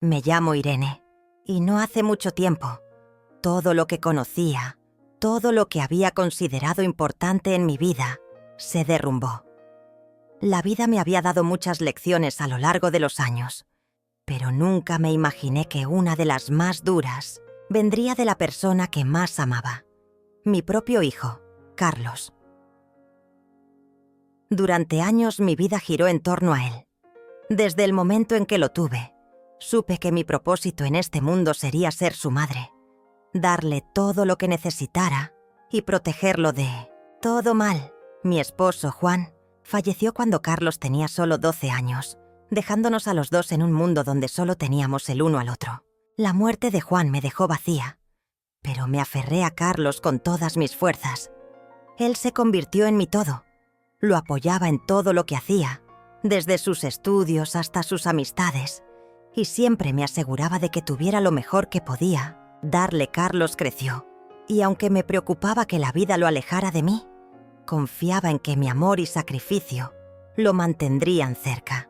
Me llamo Irene, y no hace mucho tiempo, todo lo que conocía, todo lo que había considerado importante en mi vida, se derrumbó. La vida me había dado muchas lecciones a lo largo de los años, pero nunca me imaginé que una de las más duras vendría de la persona que más amaba, mi propio hijo, Carlos. Durante años mi vida giró en torno a él. Desde el momento en que lo tuve, supe que mi propósito en este mundo sería ser su madre, darle todo lo que necesitara y protegerlo de todo mal. Mi esposo, Juan, falleció cuando Carlos tenía solo 12 años, dejándonos a los dos en un mundo donde solo teníamos el uno al otro. La muerte de Juan me dejó vacía, pero me aferré a Carlos con todas mis fuerzas. Él se convirtió en mi todo. Lo apoyaba en todo lo que hacía, desde sus estudios hasta sus amistades, y siempre me aseguraba de que tuviera lo mejor que podía darle. Carlos creció, y aunque me preocupaba que la vida lo alejara de mí, confiaba en que mi amor y sacrificio lo mantendrían cerca.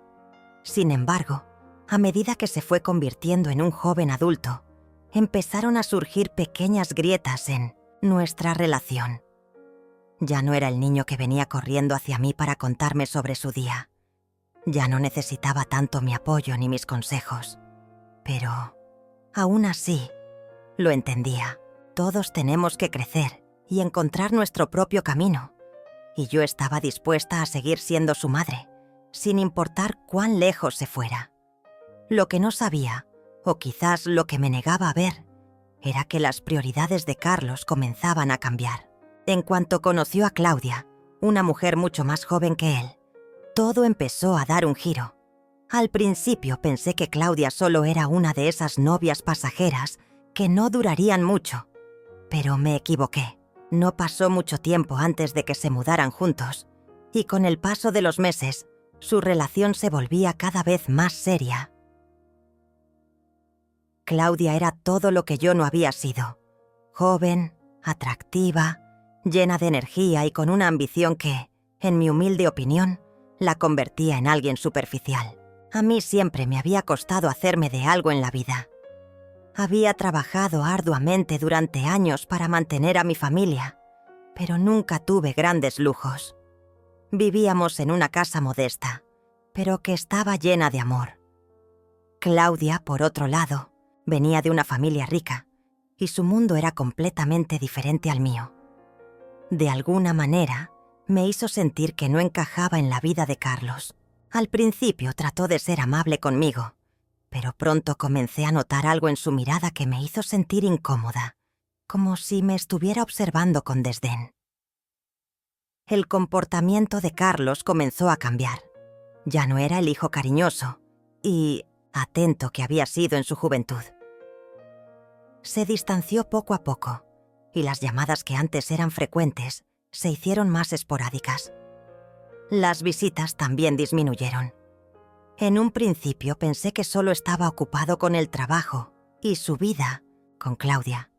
Sin embargo, a medida que se fue convirtiendo en un joven adulto, empezaron a surgir pequeñas grietas en nuestra relación. Ya no era el niño que venía corriendo hacia mí para contarme sobre su día. Ya no necesitaba tanto mi apoyo ni mis consejos. Pero, aún así, lo entendía. Todos tenemos que crecer y encontrar nuestro propio camino. Y yo estaba dispuesta a seguir siendo su madre, sin importar cuán lejos se fuera. Lo que no sabía, o quizás lo que me negaba a ver, era que las prioridades de Carlos comenzaban a cambiar. En cuanto conoció a Claudia, una mujer mucho más joven que él, todo empezó a dar un giro. Al principio pensé que Claudia solo era una de esas novias pasajeras que no durarían mucho, pero me equivoqué. No pasó mucho tiempo antes de que se mudaran juntos, y con el paso de los meses, su relación se volvía cada vez más seria. Claudia era todo lo que yo no había sido. Joven, atractiva, llena de energía y con una ambición que, en mi humilde opinión, la convertía en alguien superficial. A mí siempre me había costado hacerme de algo en la vida. Había trabajado arduamente durante años para mantener a mi familia, pero nunca tuve grandes lujos. Vivíamos en una casa modesta, pero que estaba llena de amor. Claudia, por otro lado, venía de una familia rica, y su mundo era completamente diferente al mío. De alguna manera, me hizo sentir que no encajaba en la vida de Carlos. Al principio trató de ser amable conmigo, pero pronto comencé a notar algo en su mirada que me hizo sentir incómoda, como si me estuviera observando con desdén. El comportamiento de Carlos comenzó a cambiar. Ya no era el hijo cariñoso y atento que había sido en su juventud. Se distanció poco a poco, y las llamadas que antes eran frecuentes se hicieron más esporádicas. Las visitas también disminuyeron. En un principio pensé que solo estaba ocupado con el trabajo y su vida con Claudia,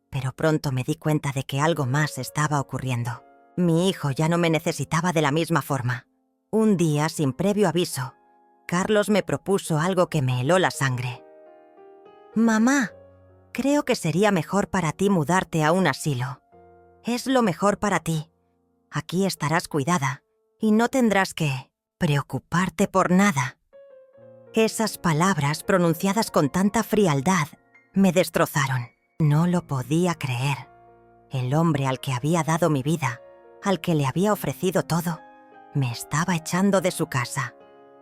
pero pronto me di cuenta de que algo más estaba ocurriendo. Mi hijo ya no me necesitaba de la misma forma. Un día, sin previo aviso, Carlos me propuso algo que me heló la sangre. «Mamá, creo que sería mejor para ti mudarte a un asilo. Es lo mejor para ti. Aquí estarás cuidada y no tendrás que preocuparte por nada». Esas palabras, pronunciadas con tanta frialdad, me destrozaron. No lo podía creer. El hombre al que había dado mi vida, al que le había ofrecido todo, me estaba echando de su casa.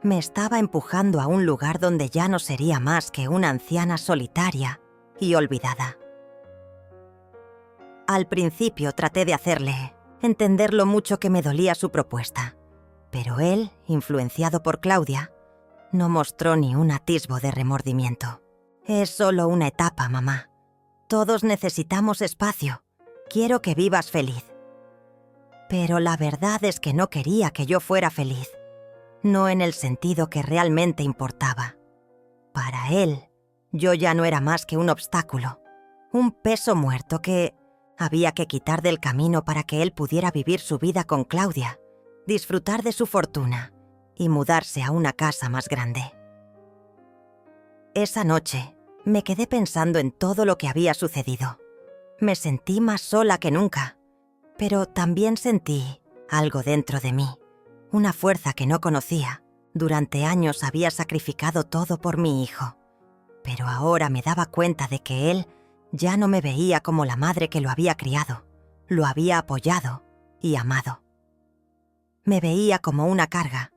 Me estaba empujando a un lugar donde ya no sería más que una anciana solitaria y olvidada. Al principio traté de hacerle entender lo mucho que me dolía su propuesta, pero él, influenciado por Claudia, no mostró ni un atisbo de remordimiento. «Es solo una etapa, mamá. Todos necesitamos espacio. Quiero que vivas feliz». Pero la verdad es que no quería que yo fuera feliz. No en el sentido que realmente importaba. Para él, yo ya no era más que un obstáculo, un peso muerto que había que quitar del camino para que él pudiera vivir su vida con Claudia, disfrutar de su fortuna y mudarse a una casa más grande. Esa noche me quedé pensando en todo lo que había sucedido. Me sentí más sola que nunca, pero también sentí algo dentro de mí, una fuerza que no conocía. Durante años había sacrificado todo por mi hijo, pero ahora me daba cuenta de que él ya no me veía como la madre que lo había criado, lo había apoyado y amado. Me veía como una carga,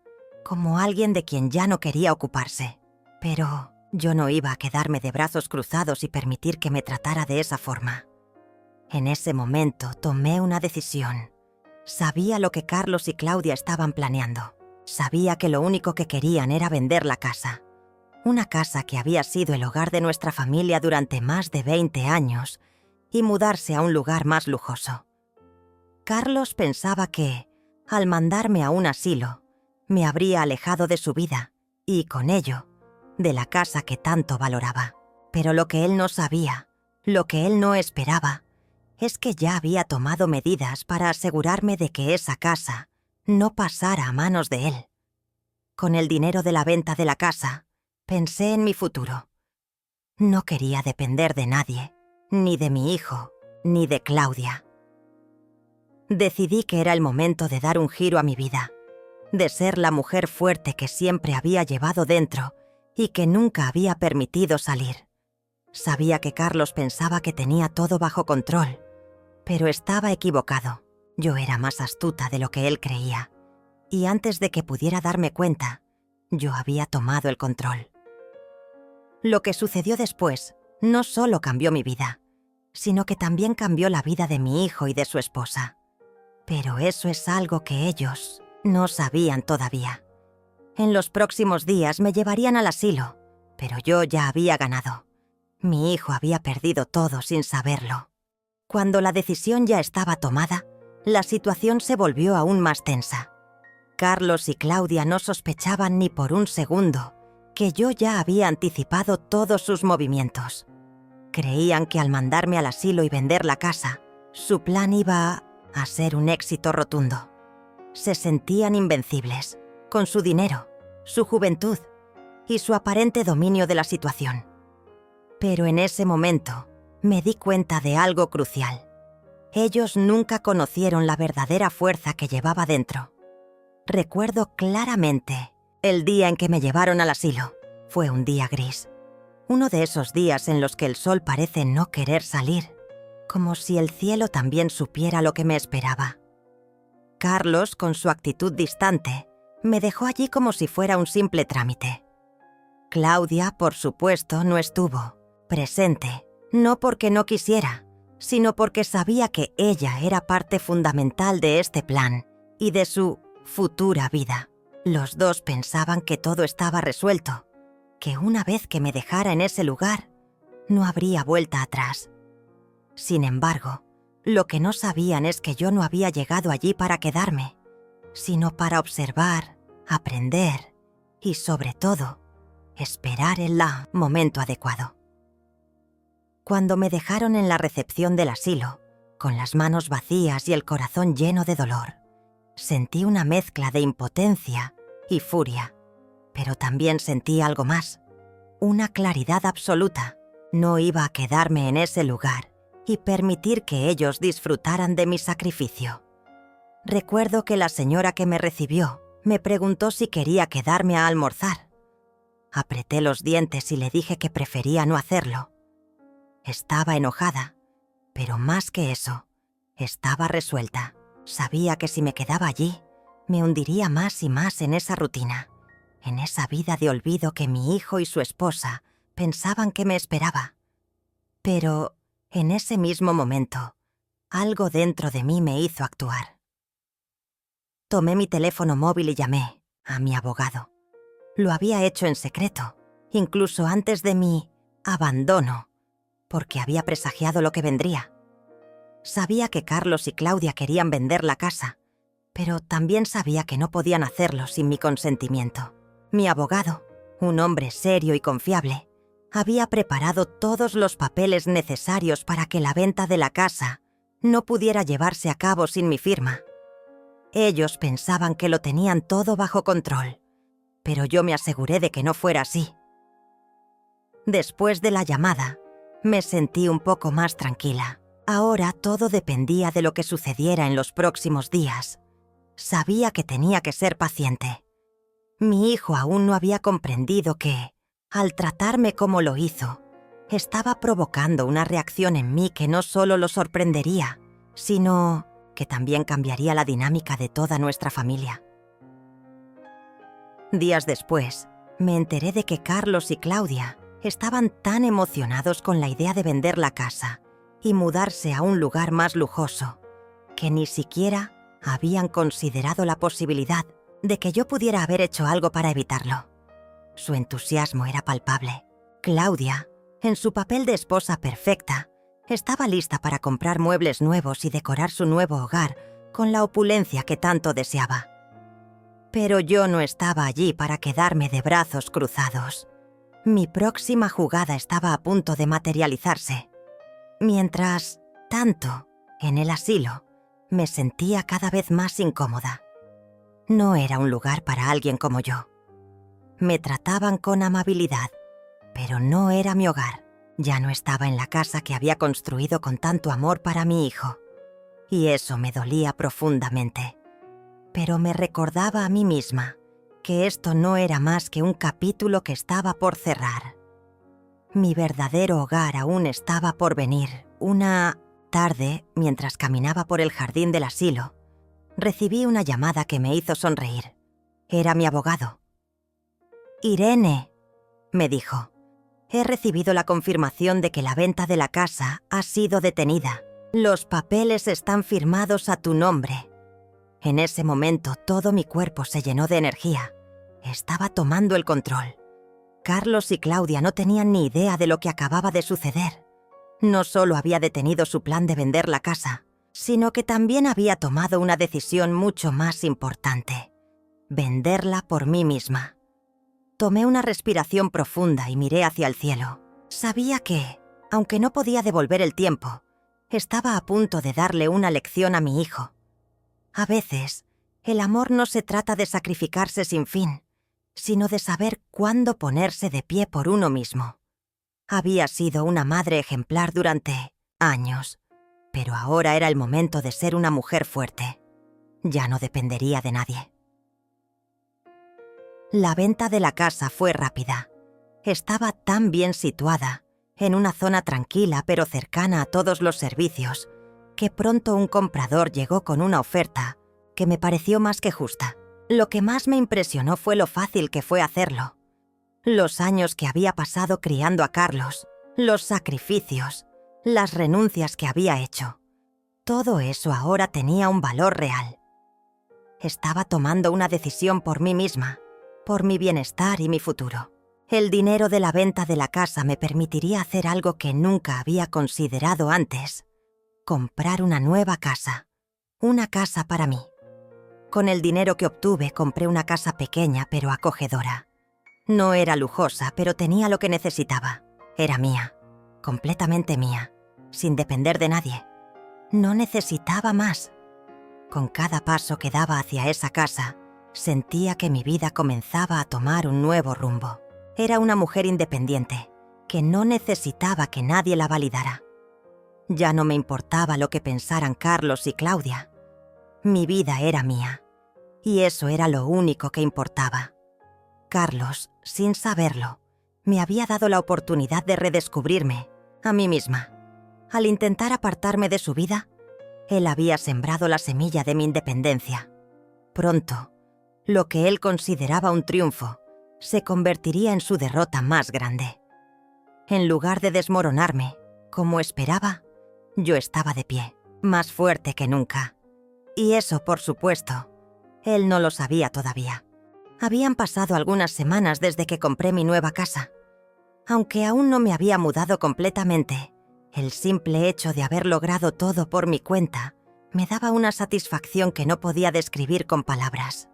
como alguien de quien ya no quería ocuparse. Pero yo no iba a quedarme de brazos cruzados y permitir que me tratara de esa forma. En ese momento tomé una decisión. Sabía lo que Carlos y Claudia estaban planeando. Sabía que lo único que querían era vender la casa. Una casa que había sido el hogar de nuestra familia durante más de 20 años y mudarse a un lugar más lujoso. Carlos pensaba que, al mandarme a un asilo, me habría alejado de su vida y, con ello, de la casa que tanto valoraba. Pero lo que él no sabía, lo que él no esperaba, es que ya había tomado medidas para asegurarme de que esa casa no pasara a manos de él. Con el dinero de la venta de la casa, pensé en mi futuro. No quería depender de nadie, ni de mi hijo, ni de Claudia. Decidí que era el momento de dar un giro a mi vida, de ser la mujer fuerte que siempre había llevado dentro y que nunca había permitido salir. Sabía que Carlos pensaba que tenía todo bajo control, pero estaba equivocado. Yo era más astuta de lo que él creía, y antes de que pudiera darme cuenta, yo había tomado el control. Lo que sucedió después no solo cambió mi vida, sino que también cambió la vida de mi hijo y de su esposa. Pero eso es algo que ellos no sabían todavía. En los próximos días me llevarían al asilo, pero yo ya había ganado. Mi hijo había perdido todo sin saberlo. Cuando la decisión ya estaba tomada, la situación se volvió aún más tensa. Carlos y Claudia no sospechaban ni por un segundo que yo ya había anticipado todos sus movimientos. Creían que al mandarme al asilo y vender la casa, su plan iba a ser un éxito rotundo. Se sentían invencibles, con su dinero, su juventud y su aparente dominio de la situación. Pero en ese momento me di cuenta de algo crucial. Ellos nunca conocieron la verdadera fuerza que llevaba dentro. Recuerdo claramente el día en que me llevaron al asilo. Fue un día gris. Uno de esos días en los que el sol parece no querer salir, como si el cielo también supiera lo que me esperaba. Carlos, con su actitud distante, me dejó allí como si fuera un simple trámite. Claudia, por supuesto, no estuvo presente, no porque no quisiera, sino porque sabía que ella era parte fundamental de este plan y de su futura vida. Los dos pensaban que todo estaba resuelto, que una vez que me dejara en ese lugar, no habría vuelta atrás. Sin embargo, lo que no sabían es que yo no había llegado allí para quedarme, sino para observar, aprender y, sobre todo, esperar el momento adecuado. Cuando me dejaron en la recepción del asilo, con las manos vacías y el corazón lleno de dolor, sentí una mezcla de impotencia y furia, pero también sentí algo más, una claridad absoluta. No iba a quedarme en ese lugar y permitir que ellos disfrutaran de mi sacrificio. Recuerdo que la señora que me recibió me preguntó si quería quedarme a almorzar. Apreté los dientes y le dije que prefería no hacerlo. Estaba enojada, pero más que eso, estaba resuelta. Sabía que si me quedaba allí, me hundiría más y más en esa rutina, en esa vida de olvido que mi hijo y su esposa pensaban que me esperaba. Pero en ese mismo momento, algo dentro de mí me hizo actuar. Tomé mi teléfono móvil y llamé a mi abogado. Lo había hecho en secreto, incluso antes de mi abandono, porque había presagiado lo que vendría. Sabía que Carlos y Claudia querían vender la casa, pero también sabía que no podían hacerlo sin mi consentimiento. Mi abogado, un hombre serio y confiable, había preparado todos los papeles necesarios para que la venta de la casa no pudiera llevarse a cabo sin mi firma. Ellos pensaban que lo tenían todo bajo control, pero yo me aseguré de que no fuera así. Después de la llamada, me sentí un poco más tranquila. Ahora todo dependía de lo que sucediera en los próximos días. Sabía que tenía que ser paciente. Mi hijo aún no había comprendido que, al tratarme como lo hizo, estaba provocando una reacción en mí que no solo lo sorprendería, sino que también cambiaría la dinámica de toda nuestra familia. Días después, me enteré de que Carlos y Claudia estaban tan emocionados con la idea de vender la casa y mudarse a un lugar más lujoso, que ni siquiera habían considerado la posibilidad de que yo pudiera haber hecho algo para evitarlo. Su entusiasmo era palpable. Claudia, en su papel de esposa perfecta, estaba lista para comprar muebles nuevos y decorar su nuevo hogar con la opulencia que tanto deseaba. Pero yo no estaba allí para quedarme de brazos cruzados. Mi próxima jugada estaba a punto de materializarse. Mientras tanto, en el asilo, me sentía cada vez más incómoda. No era un lugar para alguien como yo. Me trataban con amabilidad, pero no era mi hogar. Ya no estaba en la casa que había construido con tanto amor para mi hijo. Y eso me dolía profundamente. Pero me recordaba a mí misma que esto no era más que un capítulo que estaba por cerrar. Mi verdadero hogar aún estaba por venir. Una tarde, mientras caminaba por el jardín del asilo, recibí una llamada que me hizo sonreír. Era mi abogado. «Irene», me dijo, «he recibido la confirmación de que la venta de la casa ha sido detenida. Los papeles están firmados a tu nombre». En ese momento todo mi cuerpo se llenó de energía. Estaba tomando el control. Carlos y Claudia no tenían ni idea de lo que acababa de suceder. No solo había detenido su plan de vender la casa, sino que también había tomado una decisión mucho más importante: venderla por mí misma. Tomé una respiración profunda y miré hacia el cielo. Sabía que, aunque no podía devolver el tiempo, estaba a punto de darle una lección a mi hijo. A veces, el amor no se trata de sacrificarse sin fin, sino de saber cuándo ponerse de pie por uno mismo. Había sido una madre ejemplar durante años, pero ahora era el momento de ser una mujer fuerte. Ya no dependería de nadie. La venta de la casa fue rápida. Estaba tan bien situada, en una zona tranquila pero cercana a todos los servicios, que pronto un comprador llegó con una oferta que me pareció más que justa. Lo que más me impresionó fue lo fácil que fue hacerlo. Los años que había pasado criando a Carlos, los sacrificios, las renuncias que había hecho. Todo eso ahora tenía un valor real. Estaba tomando una decisión por mí misma, por mi bienestar y mi futuro. El dinero de la venta de la casa me permitiría hacer algo que nunca había considerado antes: comprar una nueva casa, una casa para mí. Con el dinero que obtuve compré una casa pequeña pero acogedora. No era lujosa, pero tenía lo que necesitaba. Era mía, completamente mía, sin depender de nadie. No necesitaba más. Con cada paso que daba hacia esa casa, sentía que mi vida comenzaba a tomar un nuevo rumbo. Era una mujer independiente, que no necesitaba que nadie la validara. Ya no me importaba lo que pensaran Carlos y Claudia. Mi vida era mía, y eso era lo único que importaba. Carlos, sin saberlo, me había dado la oportunidad de redescubrirme a mí misma. Al intentar apartarme de su vida, él había sembrado la semilla de mi independencia. Pronto, lo que él consideraba un triunfo se convertiría en su derrota más grande. En lugar de desmoronarme, como esperaba, yo estaba de pie, más fuerte que nunca. Y eso, por supuesto, él no lo sabía todavía. Habían pasado algunas semanas desde que compré mi nueva casa. Aunque aún no me había mudado completamente, el simple hecho de haber logrado todo por mi cuenta me daba una satisfacción que no podía describir con palabras.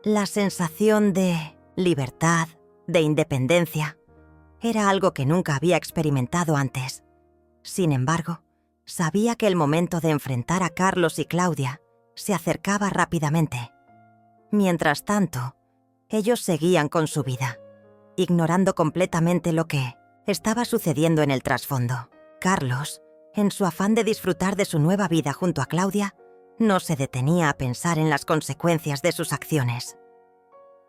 La sensación de libertad, de independencia, era algo que nunca había experimentado antes. Sin embargo, sabía que el momento de enfrentar a Carlos y Claudia se acercaba rápidamente. Mientras tanto, ellos seguían con su vida, ignorando completamente lo que, estaba sucediendo en el trasfondo. Carlos, en su afán de disfrutar de su nueva vida junto a Claudia, no se detenía a pensar en las consecuencias de sus acciones.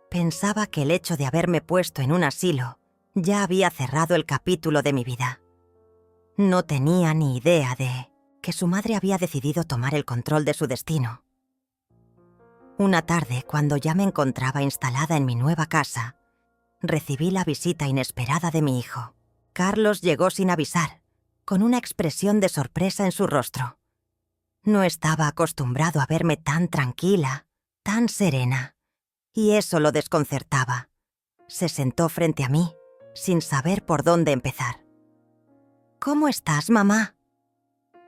Pensaba que el hecho de haberme puesto en un asilo ya había cerrado el capítulo de mi vida. No tenía ni idea de que su madre había decidido tomar el control de su destino. Una tarde, cuando ya me encontraba instalada en mi nueva casa, recibí la visita inesperada de mi hijo. Carlos llegó sin avisar, con una expresión de sorpresa en su rostro. No estaba acostumbrado a verme tan tranquila, tan serena, y eso lo desconcertaba. Se sentó frente a mí, sin saber por dónde empezar. «¿Cómo estás, mamá?»,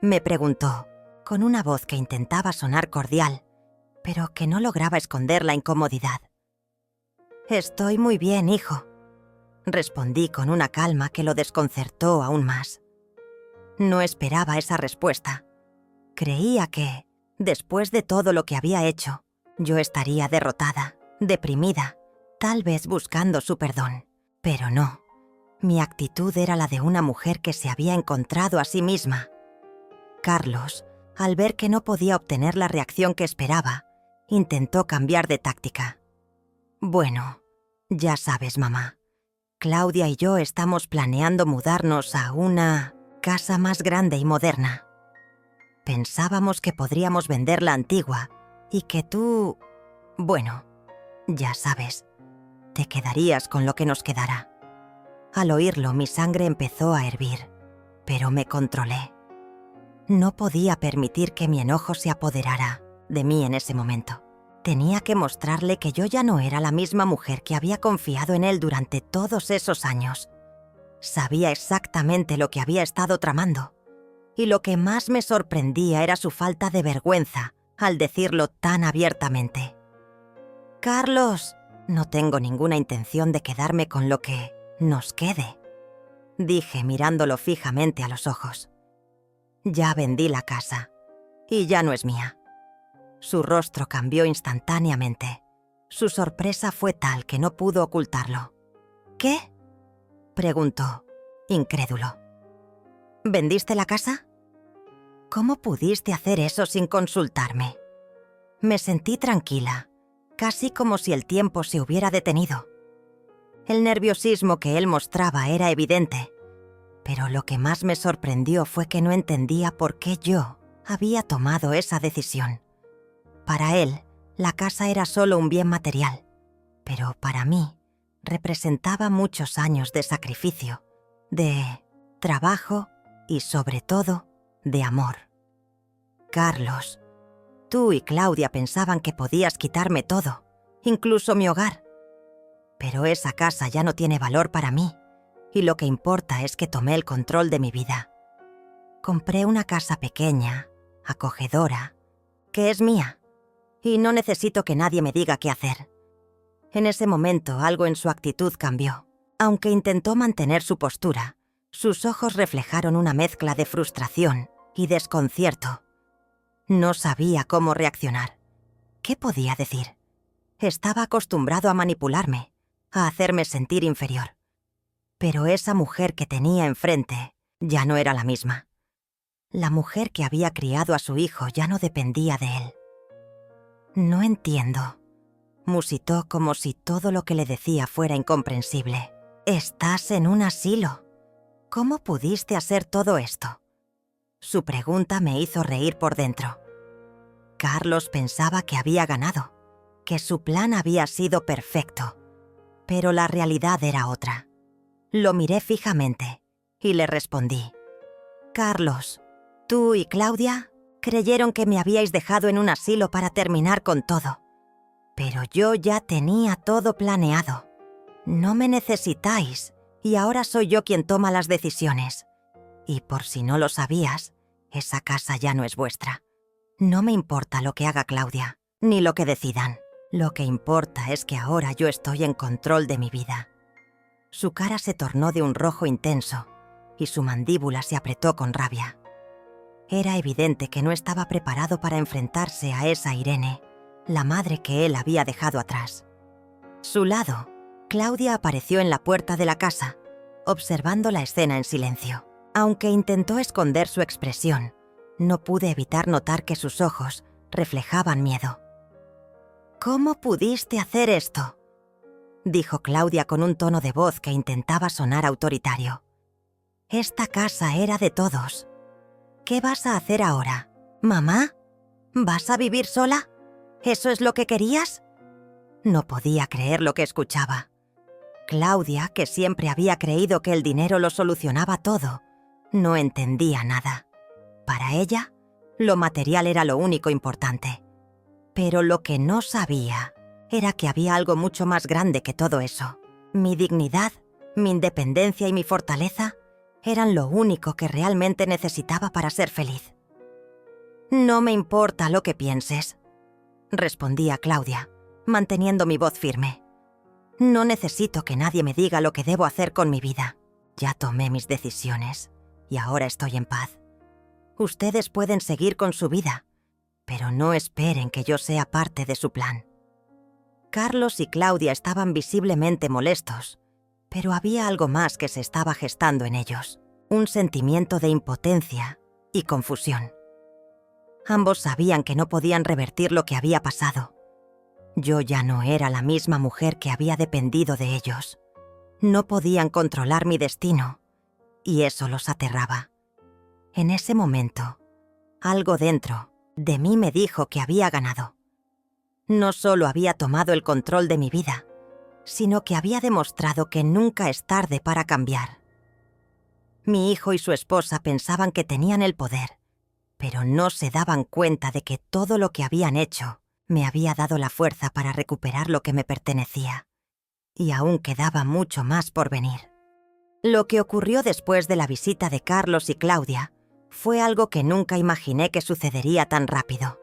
me preguntó, con una voz que intentaba sonar cordial, pero que no lograba esconder la incomodidad. «Estoy muy bien, hijo», respondí con una calma que lo desconcertó aún más. No esperaba esa respuesta. Creía que, después de todo lo que había hecho, yo estaría derrotada, deprimida, tal vez buscando su perdón. Pero no. Mi actitud era la de una mujer que se había encontrado a sí misma. Carlos, al ver que no podía obtener la reacción que esperaba, intentó cambiar de táctica. «Bueno, ya sabes, mamá. Claudia y yo estamos planeando mudarnos a una casa más grande y moderna. Pensábamos que podríamos vender la antigua y que tú... bueno, ya sabes, te quedarías con lo que nos quedara». Al oírlo, mi sangre empezó a hervir, pero me controlé. No podía permitir que mi enojo se apoderara de mí en ese momento. Tenía que mostrarle que yo ya no era la misma mujer que había confiado en él durante todos esos años. Sabía exactamente lo que había estado tramando, y lo que más me sorprendía era su falta de vergüenza al decirlo tan abiertamente. «Carlos, no tengo ninguna intención de quedarme con lo que nos quede», dije mirándolo fijamente a los ojos. «Ya vendí la casa, y ya no es mía». Su rostro cambió instantáneamente. Su sorpresa fue tal que no pudo ocultarlo. «¿Qué?», preguntó, incrédulo. «¿Vendiste la casa? ¿Cómo pudiste hacer eso sin consultarme?». Me sentí tranquila, casi como si el tiempo se hubiera detenido. El nerviosismo que él mostraba era evidente, pero lo que más me sorprendió fue que no entendía por qué yo había tomado esa decisión. Para él, la casa era solo un bien material, pero para mí representaba muchos años de sacrificio, de trabajo y, sobre todo, de amor. «Carlos, tú y Claudia pensaban que podías quitarme todo, incluso mi hogar. Pero esa casa ya no tiene valor para mí, y lo que importa es que tomé el control de mi vida. Compré una casa pequeña, acogedora, que es mía, y no necesito que nadie me diga qué hacer». En ese momento algo en su actitud cambió. Aunque intentó mantener su postura, sus ojos reflejaron una mezcla de frustración y desconcierto. No sabía cómo reaccionar. ¿Qué podía decir? Estaba acostumbrado a manipularme, a hacerme sentir inferior. Pero esa mujer que tenía enfrente ya no era la misma. La mujer que había criado a su hijo ya no dependía de él. «No entiendo», musitó como si todo lo que le decía fuera incomprensible. «Estás en un asilo. ¿Cómo pudiste hacer todo esto?». Su pregunta me hizo reír por dentro. Carlos pensaba que había ganado, que su plan había sido perfecto, pero la realidad era otra. Lo miré fijamente y le respondí: «Carlos, tú y Claudia creyeron que me habíais dejado en un asilo para terminar con todo. Pero yo ya tenía todo planeado. No me necesitáis y ahora soy yo quien toma las decisiones. Y por si no lo sabías, esa casa ya no es vuestra. No me importa lo que haga Claudia, ni lo que decidan. Lo que importa es que ahora yo estoy en control de mi vida». Su cara se tornó de un rojo intenso y su mandíbula se apretó con rabia. Era evidente que no estaba preparado para enfrentarse a esa Irene, la madre que él había dejado atrás. Su lado, Claudia apareció en la puerta de la casa, observando la escena en silencio. Aunque intentó esconder su expresión, no pude evitar notar que sus ojos reflejaban miedo. «¿Cómo pudiste hacer esto?», dijo Claudia con un tono de voz que intentaba sonar autoritario. «Esta casa era de todos. ¿Qué vas a hacer ahora? ¿Mamá? ¿Vas a vivir sola? ¿Eso es lo que querías?». No podía creer lo que escuchaba. Claudia, que siempre había creído que el dinero lo solucionaba todo, no entendía nada. Para ella, lo material era lo único importante. Pero lo que no sabía era que había algo mucho más grande que todo eso. Mi dignidad, mi independencia y mi fortaleza eran lo único que realmente necesitaba para ser feliz. «No me importa lo que pienses», respondía Claudia, manteniendo mi voz firme. «No necesito que nadie me diga lo que debo hacer con mi vida. Ya tomé mis decisiones y ahora estoy en paz. Ustedes pueden seguir con su vida, pero no esperen que yo sea parte de su plan». Carlos y Claudia estaban visiblemente molestos, pero había algo más que se estaba gestando en ellos, un sentimiento de impotencia y confusión. Ambos sabían que no podían revertir lo que había pasado. Yo ya no era la misma mujer que había dependido de ellos. No podían controlar mi destino, y eso los aterraba. En ese momento, algo dentro de mí me dijo que había ganado. No solo había tomado el control de mi vida, sino que había demostrado que nunca es tarde para cambiar. Mi hijo y su esposa pensaban que tenían el poder, pero no se daban cuenta de que todo lo que habían hecho me había dado la fuerza para recuperar lo que me pertenecía. Y aún quedaba mucho más por venir. Lo que ocurrió después de la visita de Carlos y Claudia fue algo que nunca imaginé que sucedería tan rápido.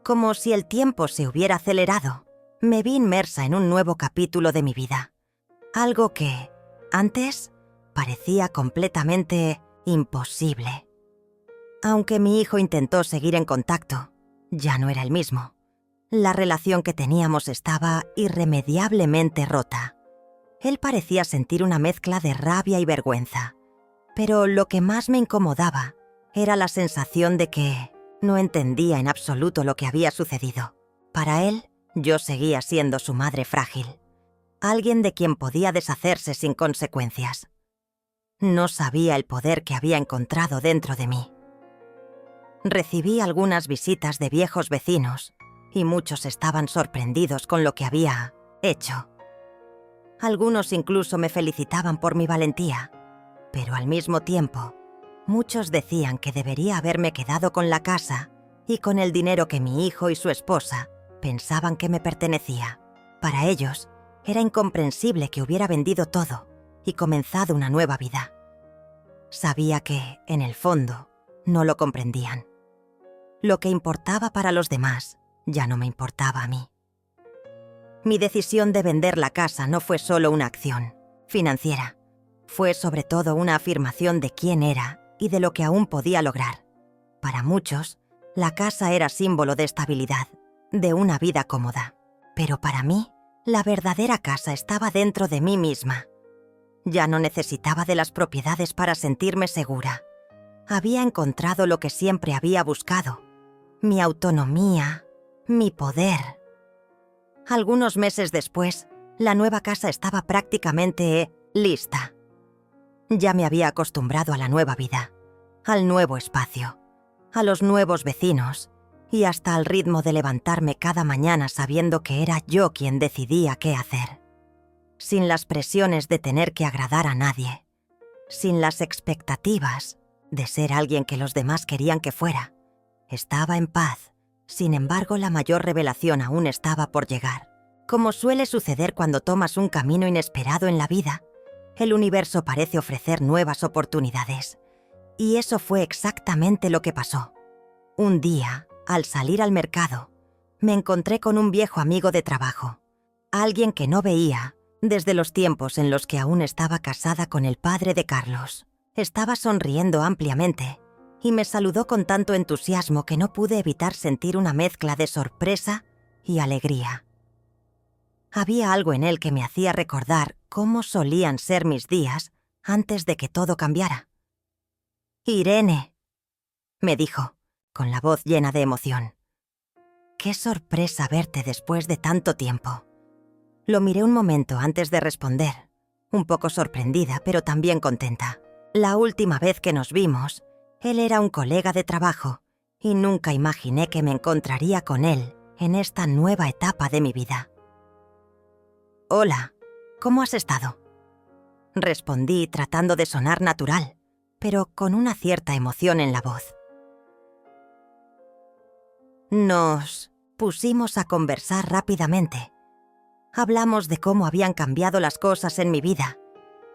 Como si el tiempo se hubiera acelerado, me vi inmersa en un nuevo capítulo de mi vida. Algo que, antes, parecía completamente imposible. Aunque mi hijo intentó seguir en contacto, ya no era el mismo. La relación que teníamos estaba irremediablemente rota. Él parecía sentir una mezcla de rabia y vergüenza, pero lo que más me incomodaba era la sensación de que no entendía en absoluto lo que había sucedido. Para él, yo seguía siendo su madre frágil, alguien de quien podía deshacerse sin consecuencias. No sabía el poder que había encontrado dentro de mí. Recibí algunas visitas de viejos vecinos y muchos estaban sorprendidos con lo que había hecho. Algunos incluso me felicitaban por mi valentía, pero al mismo tiempo, muchos decían que debería haberme quedado con la casa y con el dinero que mi hijo y su esposa pensaban que me pertenecía. Para ellos, era incomprensible que hubiera vendido todo y comenzado una nueva vida. Sabía que, en el fondo, no lo comprendían. Lo que importaba para los demás ya no me importaba a mí. Mi decisión de vender la casa no fue solo una acción financiera. Fue sobre todo una afirmación de quién era y de lo que aún podía lograr. Para muchos, la casa era símbolo de estabilidad, de una vida cómoda. Pero para mí, la verdadera casa estaba dentro de mí misma. Ya no necesitaba de las propiedades para sentirme segura. Había encontrado lo que siempre había buscado: mi autonomía, mi poder. Algunos meses después, la nueva casa estaba prácticamente lista. Ya me había acostumbrado a la nueva vida, al nuevo espacio, a los nuevos vecinos y hasta al ritmo de levantarme cada mañana sabiendo que era yo quien decidía qué hacer. Sin las presiones de tener que agradar a nadie, sin las expectativas de ser alguien que los demás querían que fuera. Estaba en paz. Sin embargo, la mayor revelación aún estaba por llegar. Como suele suceder cuando tomas un camino inesperado en la vida, el universo parece ofrecer nuevas oportunidades. Y eso fue exactamente lo que pasó. Un día, al salir al mercado, me encontré con un viejo amigo de trabajo, alguien que no veía desde los tiempos en los que aún estaba casada con el padre de Carlos. Estaba sonriendo ampliamente y me saludó con tanto entusiasmo que no pude evitar sentir una mezcla de sorpresa y alegría. Había algo en él que me hacía recordar cómo solían ser mis días antes de que todo cambiara. «Irene», me dijo, con la voz llena de emoción. «Qué sorpresa verte después de tanto tiempo». Lo miré un momento antes de responder, un poco sorprendida, pero también contenta. La última vez que nos vimos, él era un colega de trabajo y nunca imaginé que me encontraría con él en esta nueva etapa de mi vida. «Hola, ¿cómo has estado?», respondí tratando de sonar natural, pero con una cierta emoción en la voz. Nos pusimos a conversar rápidamente. Hablamos de cómo habían cambiado las cosas en mi vida,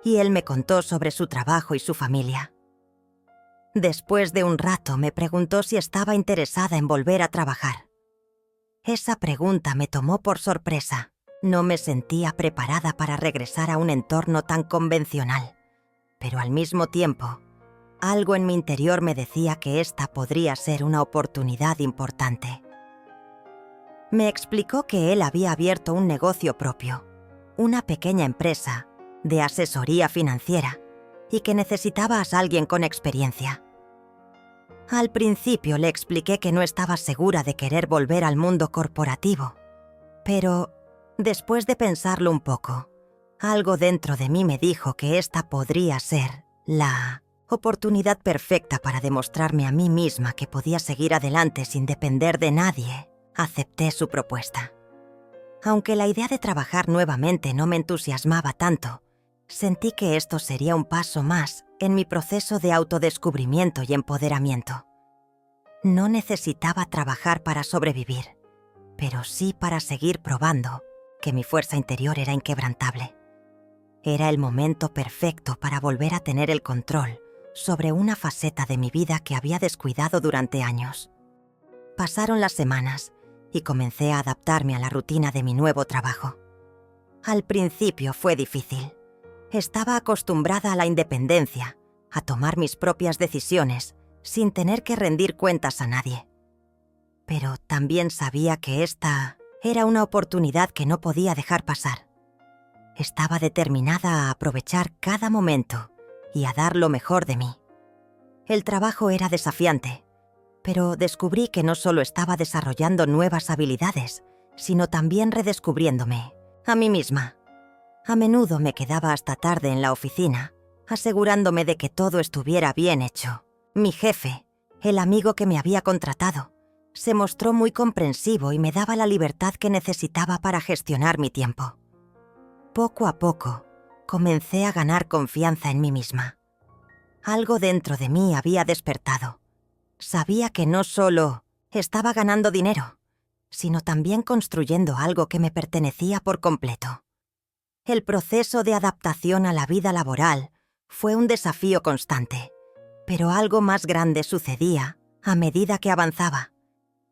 y él me contó sobre su trabajo y su familia. Después de un rato me preguntó si estaba interesada en volver a trabajar. Esa pregunta me tomó por sorpresa. No me sentía preparada para regresar a un entorno tan convencional, pero al mismo tiempo, algo en mi interior me decía que esta podría ser una oportunidad importante. Me explicó que él había abierto un negocio propio, una pequeña empresa de asesoría financiera, y que necesitaba a alguien con experiencia. Al principio le expliqué que no estaba segura de querer volver al mundo corporativo, pero después de pensarlo un poco, algo dentro de mí me dijo que esta podría ser la oportunidad perfecta para demostrarme a mí misma que podía seguir adelante sin depender de nadie. Acepté su propuesta. Aunque la idea de trabajar nuevamente no me entusiasmaba tanto, sentí que esto sería un paso más en mi proceso de autodescubrimiento y empoderamiento. No necesitaba trabajar para sobrevivir, pero sí para seguir probando que mi fuerza interior era inquebrantable. Era el momento perfecto para volver a tener el control sobre una faceta de mi vida que había descuidado durante años. Pasaron las semanas y comencé a adaptarme a la rutina de mi nuevo trabajo. Al principio fue difícil. Estaba acostumbrada a la independencia, a tomar mis propias decisiones sin tener que rendir cuentas a nadie. Pero también sabía que esta era una oportunidad que no podía dejar pasar. Estaba determinada a aprovechar cada momento y a dar lo mejor de mí. El trabajo era desafiante, pero descubrí que no solo estaba desarrollando nuevas habilidades, sino también redescubriéndome a mí misma. A menudo me quedaba hasta tarde en la oficina, asegurándome de que todo estuviera bien hecho. Mi jefe, el amigo que me había contratado, se mostró muy comprensivo y me daba la libertad que necesitaba para gestionar mi tiempo. Poco a poco, comencé a ganar confianza en mí misma. Algo dentro de mí había despertado. Sabía que no solo estaba ganando dinero, sino también construyendo algo que me pertenecía por completo. El proceso de adaptación a la vida laboral fue un desafío constante, pero algo más grande sucedía a medida que avanzaba.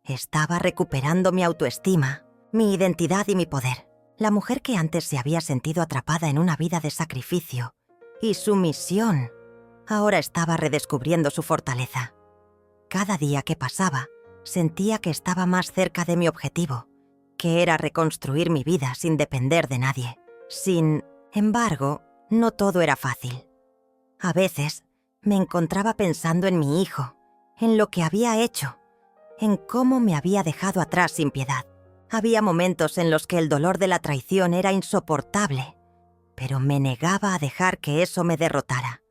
Estaba recuperando mi autoestima, mi identidad y mi poder. La mujer que antes se había sentido atrapada en una vida de sacrificio y sumisión, ahora estaba redescubriendo su fortaleza. Cada día que pasaba, sentía que estaba más cerca de mi objetivo, que era reconstruir mi vida sin depender de nadie. Sin embargo, no todo era fácil. A veces, me encontraba pensando en mi hijo, en lo que había hecho, en cómo me había dejado atrás sin piedad. Había momentos en los que el dolor de la traición era insoportable, pero me negaba a dejar que eso me derrotara.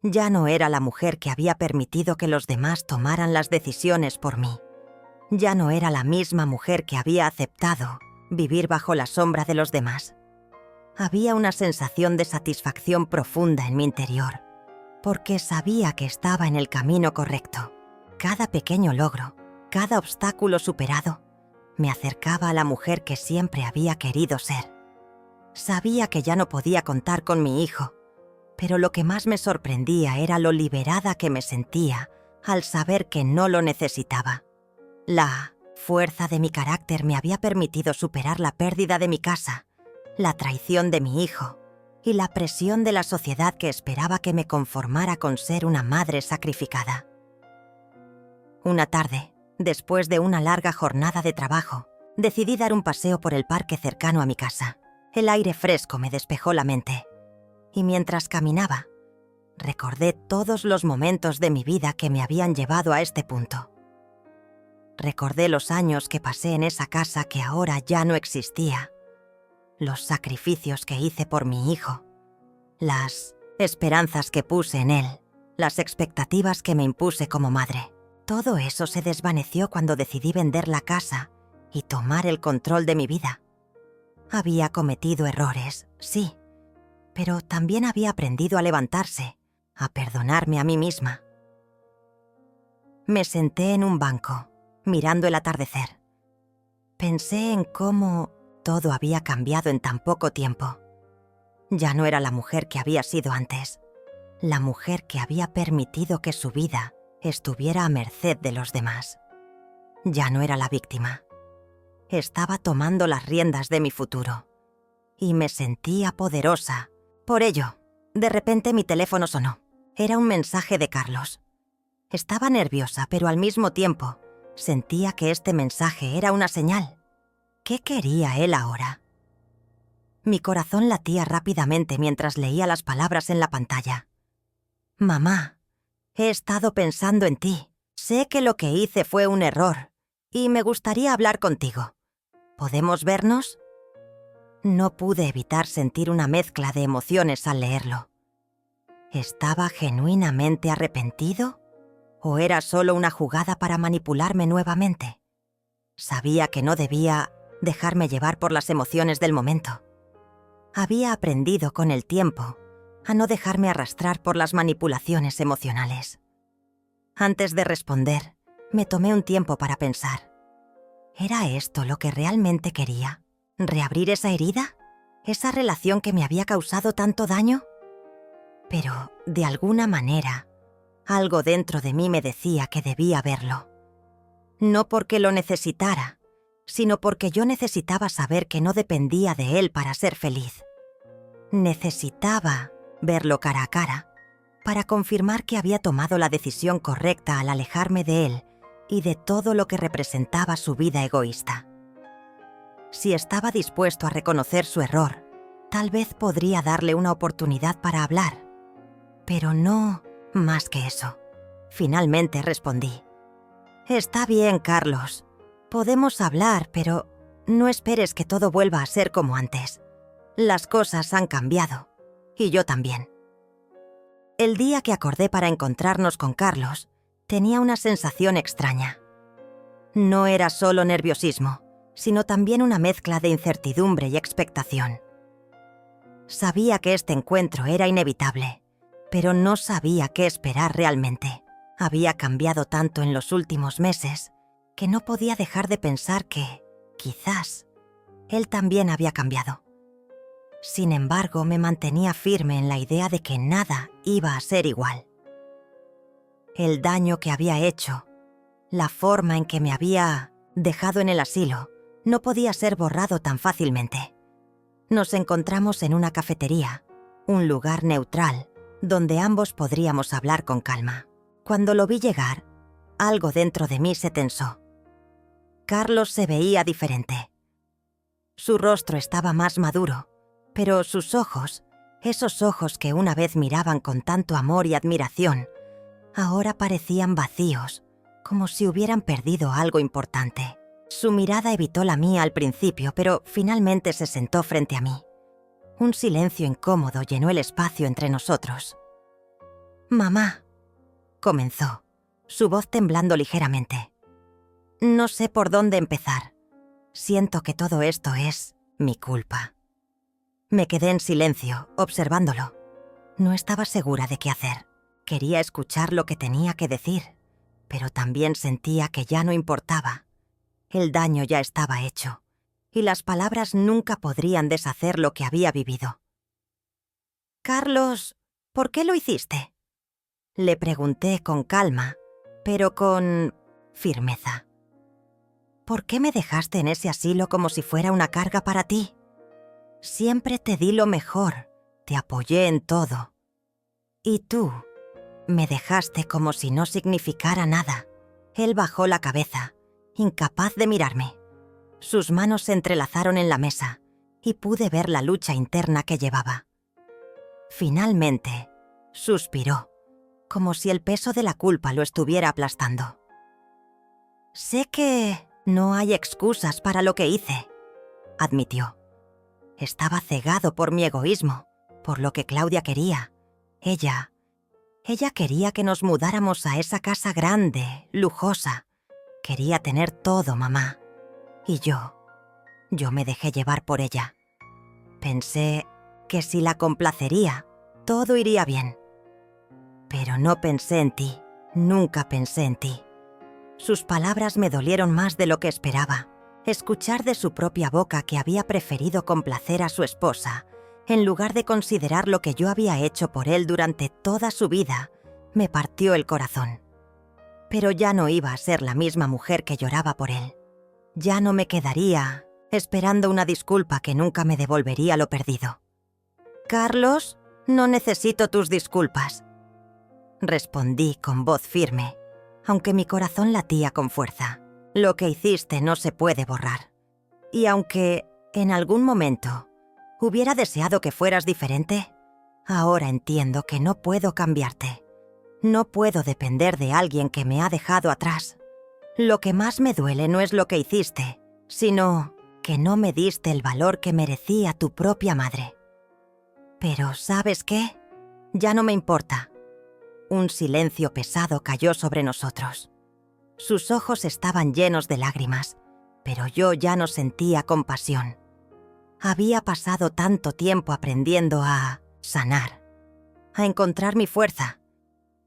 Ya no era la mujer que había permitido que los demás tomaran las decisiones por mí. Ya no era la misma mujer que había aceptado vivir bajo la sombra de los demás. Había una sensación de satisfacción profunda en mi interior, porque sabía que estaba en el camino correcto. Cada pequeño logro, cada obstáculo superado, me acercaba a la mujer que siempre había querido ser. Sabía que ya no podía contar con mi hijo, pero lo que más me sorprendía era lo liberada que me sentía al saber que no lo necesitaba. La fuerza de mi carácter me había permitido superar la pérdida de mi casa, la traición de mi hijo y la presión de la sociedad que esperaba que me conformara con ser una madre sacrificada. Una tarde, después de una larga jornada de trabajo, decidí dar un paseo por el parque cercano a mi casa. El aire fresco me despejó la mente, y mientras caminaba, recordé todos los momentos de mi vida que me habían llevado a este punto. Recordé los años que pasé en esa casa que ahora ya no existía, los sacrificios que hice por mi hijo, las esperanzas que puse en él, las expectativas que me impuse como madre. Todo eso se desvaneció cuando decidí vender la casa y tomar el control de mi vida. Había cometido errores, sí, pero también había aprendido a levantarse, a perdonarme a mí misma. Me senté en un banco, mirando el atardecer. Pensé en cómo todo había cambiado en tan poco tiempo. Ya no era la mujer que había sido antes, la mujer que había permitido que su vida estuviera a merced de los demás. Ya no era la víctima. Estaba tomando las riendas de mi futuro. Y me sentía poderosa. Por ello, de repente mi teléfono sonó. Era un mensaje de Carlos. Estaba nerviosa, pero al mismo tiempo sentía que este mensaje era una señal. ¿Qué quería él ahora? Mi corazón latía rápidamente mientras leía las palabras en la pantalla. Mamá, he estado pensando en ti. Sé que lo que hice fue un error y me gustaría hablar contigo. ¿Podemos vernos? No pude evitar sentir una mezcla de emociones al leerlo. ¿Estaba genuinamente arrepentido? ¿O era solo una jugada para manipularme nuevamente? Sabía que no debía dejarme llevar por las emociones del momento. Había aprendido con el tiempo a no dejarme arrastrar por las manipulaciones emocionales. Antes de responder, me tomé un tiempo para pensar. ¿Era esto lo que realmente quería? ¿Reabrir esa herida? ¿Esa relación que me había causado tanto daño? Pero, de alguna manera, algo dentro de mí me decía que debía verlo. No porque lo necesitara, sino porque yo necesitaba saber que no dependía de él para ser feliz. Necesitaba verlo cara a cara para confirmar que había tomado la decisión correcta al alejarme de él y de todo lo que representaba su vida egoísta. Si estaba dispuesto a reconocer su error, tal vez podría darle una oportunidad para hablar. Pero no más que eso. Finalmente respondí. Está bien, Carlos. Podemos hablar, pero no esperes que todo vuelva a ser como antes. Las cosas han cambiado. Y yo también. El día que acordé para encontrarnos con Carlos, tenía una sensación extraña. No era solo nerviosismo, sino también una mezcla de incertidumbre y expectación. Sabía que este encuentro era inevitable, pero no sabía qué esperar realmente. Había cambiado tanto en los últimos meses que no podía dejar de pensar que, quizás, él también había cambiado. Sin embargo, me mantenía firme en la idea de que nada iba a ser igual. El daño que había hecho, la forma en que me había dejado en el asilo, no podía ser borrado tan fácilmente. Nos encontramos en una cafetería, un lugar neutral, donde ambos podríamos hablar con calma. Cuando lo vi llegar, algo dentro de mí se tensó. Carlos se veía diferente. Su rostro estaba más maduro, pero sus ojos, esos ojos que una vez miraban con tanto amor y admiración, ahora parecían vacíos, como si hubieran perdido algo importante. Su mirada evitó la mía al principio, pero finalmente se sentó frente a mí. Un silencio incómodo llenó el espacio entre nosotros. «Mamá», comenzó, su voz temblando ligeramente. «No sé por dónde empezar. Siento que todo esto es mi culpa». Me quedé en silencio, observándolo. No estaba segura de qué hacer. Quería escuchar lo que tenía que decir, pero también sentía que ya no importaba. El daño ya estaba hecho, y las palabras nunca podrían deshacer lo que había vivido. «Carlos, ¿por qué lo hiciste?», le pregunté con calma, pero con firmeza. «¿Por qué me dejaste en ese asilo como si fuera una carga para ti? Siempre te di lo mejor, te apoyé en todo. Y tú me dejaste como si no significara nada». Él bajó la cabeza, incapaz de mirarme. Sus manos se entrelazaron en la mesa, y pude ver la lucha interna que llevaba. Finalmente, suspiró, como si el peso de la culpa lo estuviera aplastando. «Sé que no hay excusas para lo que hice», admitió. «Estaba cegado por mi egoísmo, por lo que Claudia quería. Ella quería que nos mudáramos a esa casa grande, lujosa. Quería tener todo, mamá. Y yo me dejé llevar por ella. Pensé que si la complacería, todo iría bien. Pero no pensé en ti, nunca pensé en ti». Sus palabras me dolieron más de lo que esperaba. Escuchar de su propia boca que había preferido complacer a su esposa, en lugar de considerar lo que yo había hecho por él durante toda su vida, me partió el corazón. Pero ya no iba a ser la misma mujer que lloraba por él. Ya no me quedaría esperando una disculpa que nunca me devolvería lo perdido. «Carlos, no necesito tus disculpas», respondí con voz firme, aunque mi corazón latía con fuerza. «Lo que hiciste no se puede borrar. Y aunque, en algún momento, hubiera deseado que fueras diferente, ahora entiendo que no puedo cambiarte. No puedo depender de alguien que me ha dejado atrás. Lo que más me duele no es lo que hiciste, sino que no me diste el valor que merecía tu propia madre. Pero, ¿sabes qué? Ya no me importa». Un silencio pesado cayó sobre nosotros. Sus ojos estaban llenos de lágrimas, pero yo ya no sentía compasión. Había pasado tanto tiempo aprendiendo a sanar, a encontrar mi fuerza,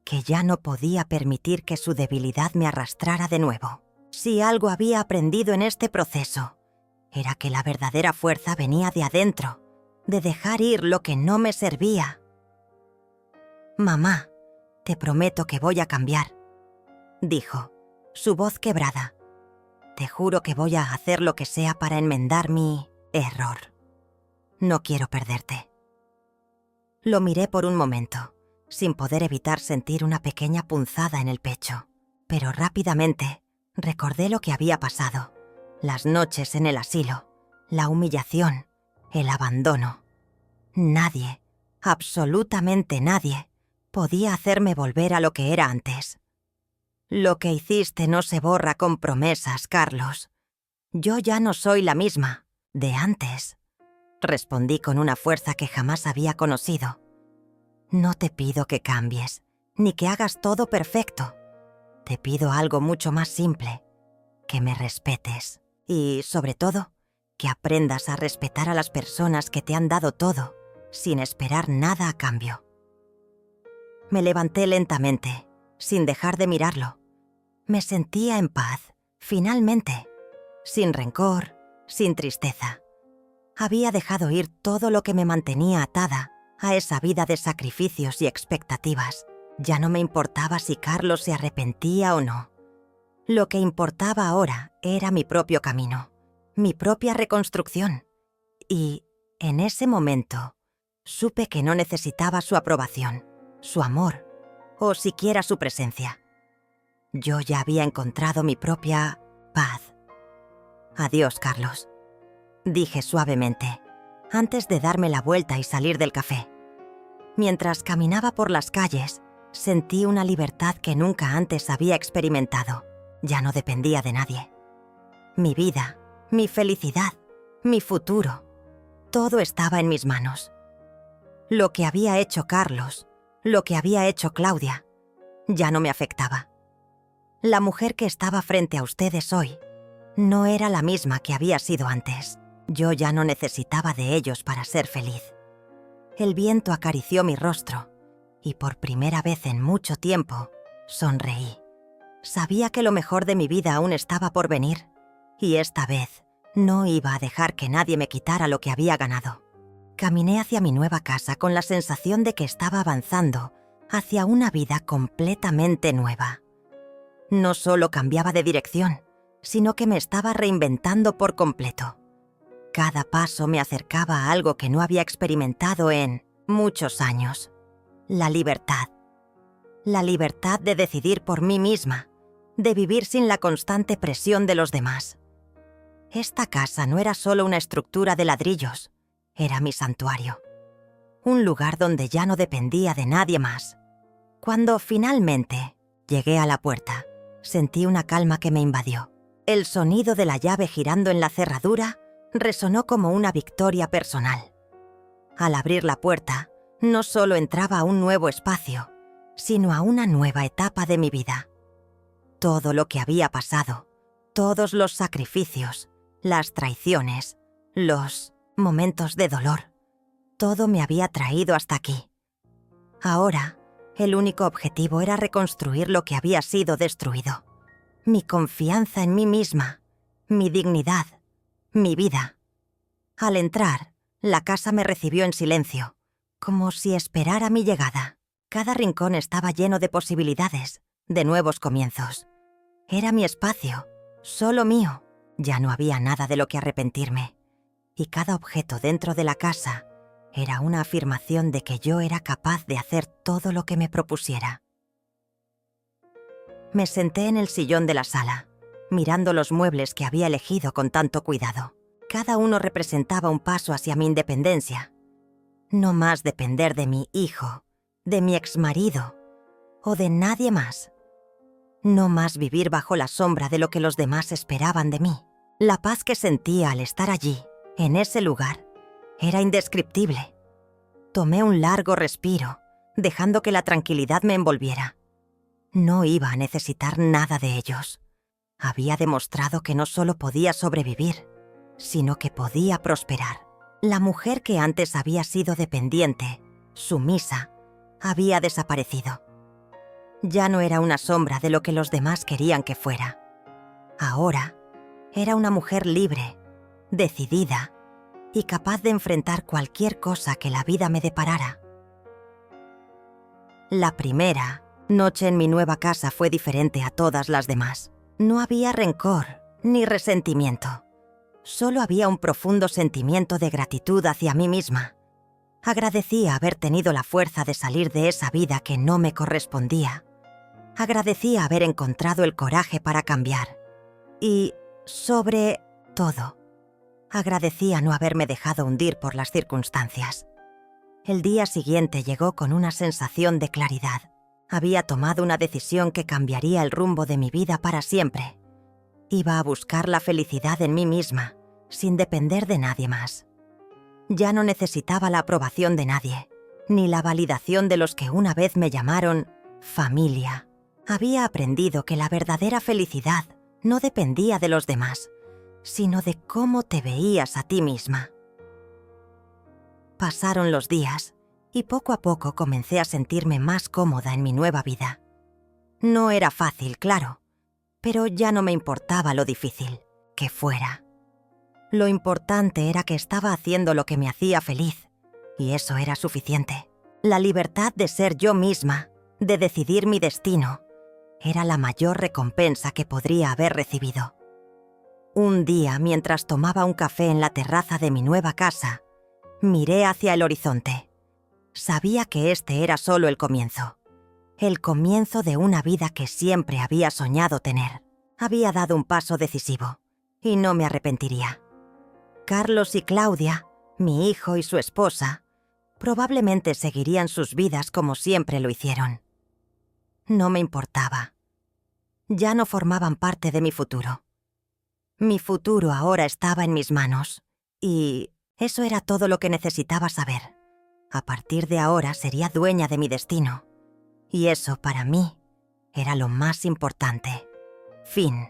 que ya no podía permitir que su debilidad me arrastrara de nuevo. Si algo había aprendido en este proceso, era que la verdadera fuerza venía de adentro, de dejar ir lo que no me servía. «Mamá, te prometo que voy a cambiar», dijo, su voz quebrada. «Te juro que voy a hacer lo que sea para enmendar mi error. No quiero perderte». Lo miré por un momento, sin poder evitar sentir una pequeña punzada en el pecho, pero rápidamente recordé lo que había pasado, las noches en el asilo, la humillación, el abandono. Nadie, absolutamente nadie, podía hacerme volver a lo que era antes. «Lo que hiciste no se borra con promesas, Carlos. Yo ya no soy la misma, de antes», respondí con una fuerza que jamás había conocido. «No te pido que cambies, ni que hagas todo perfecto. Te pido algo mucho más simple, que me respetes y, sobre todo, que aprendas a respetar a las personas que te han dado todo, sin esperar nada a cambio». Me levanté lentamente, sin dejar de mirarlo. Me sentía en paz, finalmente, sin rencor, sin tristeza. Había dejado ir todo lo que me mantenía atada a esa vida de sacrificios y expectativas. Ya no me importaba si Carlos se arrepentía o no. Lo que importaba ahora era mi propio camino, mi propia reconstrucción. Y, en ese momento, supe que no necesitaba su aprobación, su amor o siquiera su presencia. Yo ya había encontrado mi propia paz. «Adiós, Carlos», dije suavemente, antes de darme la vuelta y salir del café. Mientras caminaba por las calles, sentí una libertad que nunca antes había experimentado. Ya no dependía de nadie. Mi vida, mi felicidad, mi futuro, todo estaba en mis manos. Lo que había hecho Carlos, lo que había hecho Claudia, ya no me afectaba. La mujer que estaba frente a ustedes hoy no era la misma que había sido antes. Yo ya no necesitaba de ellos para ser feliz. El viento acarició mi rostro y por primera vez en mucho tiempo sonreí. Sabía que lo mejor de mi vida aún estaba por venir y esta vez no iba a dejar que nadie me quitara lo que había ganado. Caminé hacia mi nueva casa con la sensación de que estaba avanzando hacia una vida completamente nueva. No solo cambiaba de dirección, sino que me estaba reinventando por completo. Cada paso me acercaba a algo que no había experimentado en muchos años. La libertad. La libertad de decidir por mí misma, de vivir sin la constante presión de los demás. Esta casa no era solo una estructura de ladrillos, era mi santuario. Un lugar donde ya no dependía de nadie más. Cuando finalmente llegué a la puerta, sentí una calma que me invadió. El sonido de la llave girando en la cerradura resonó como una victoria personal. Al abrir la puerta, no solo entraba a un nuevo espacio, sino a una nueva etapa de mi vida. Todo lo que había pasado, todos los sacrificios, las traiciones, los momentos de dolor, todo me había traído hasta aquí. Ahora, el único objetivo era reconstruir lo que había sido destruido. Mi confianza en mí misma, mi dignidad, mi vida. Al entrar, la casa me recibió en silencio, como si esperara mi llegada. Cada rincón estaba lleno de posibilidades, de nuevos comienzos. Era mi espacio, solo mío. Ya no había nada de lo que arrepentirme. Y cada objeto dentro de la casa era una afirmación de que yo era capaz de hacer todo lo que me propusiera. Me senté en el sillón de la sala, mirando los muebles que había elegido con tanto cuidado. Cada uno representaba un paso hacia mi independencia. No más depender de mi hijo, de mi exmarido o de nadie más. No más vivir bajo la sombra de lo que los demás esperaban de mí. La paz que sentía al estar allí, en ese lugar, era indescriptible. Tomé un largo respiro, dejando que la tranquilidad me envolviera. No iba a necesitar nada de ellos. Había demostrado que no solo podía sobrevivir, sino que podía prosperar. La mujer que antes había sido dependiente, sumisa, había desaparecido. Ya no era una sombra de lo que los demás querían que fuera. Ahora, era una mujer libre, decidida y capaz de enfrentar cualquier cosa que la vida me deparara. La primera noche en mi nueva casa fue diferente a todas las demás. No había rencor ni resentimiento. Solo había un profundo sentimiento de gratitud hacia mí misma. Agradecía haber tenido la fuerza de salir de esa vida que no me correspondía. Agradecía haber encontrado el coraje para cambiar. Y, sobre todo, agradecía no haberme dejado hundir por las circunstancias. El día siguiente llegó con una sensación de claridad. Había tomado una decisión que cambiaría el rumbo de mi vida para siempre. Iba a buscar la felicidad en mí misma, sin depender de nadie más. Ya no necesitaba la aprobación de nadie, ni la validación de los que una vez me llamaron familia. Había aprendido que la verdadera felicidad no dependía de los demás, sino de cómo te veías a ti misma. Pasaron los días y poco a poco comencé a sentirme más cómoda en mi nueva vida. No era fácil, claro, pero ya no me importaba lo difícil que fuera. Lo importante era que estaba haciendo lo que me hacía feliz, y eso era suficiente. La libertad de ser yo misma, de decidir mi destino, era la mayor recompensa que podría haber recibido. Un día, mientras tomaba un café en la terraza de mi nueva casa, miré hacia el horizonte. Sabía que este era solo el comienzo de una vida que siempre había soñado tener. Había dado un paso decisivo, y no me arrepentiría. Carlos y Claudia, mi hijo y su esposa, probablemente seguirían sus vidas como siempre lo hicieron. No me importaba. Ya no formaban parte de mi futuro. Mi futuro ahora estaba en mis manos, y eso era todo lo que necesitaba saber. A partir de ahora sería dueña de mi destino, y eso para mí era lo más importante. Fin.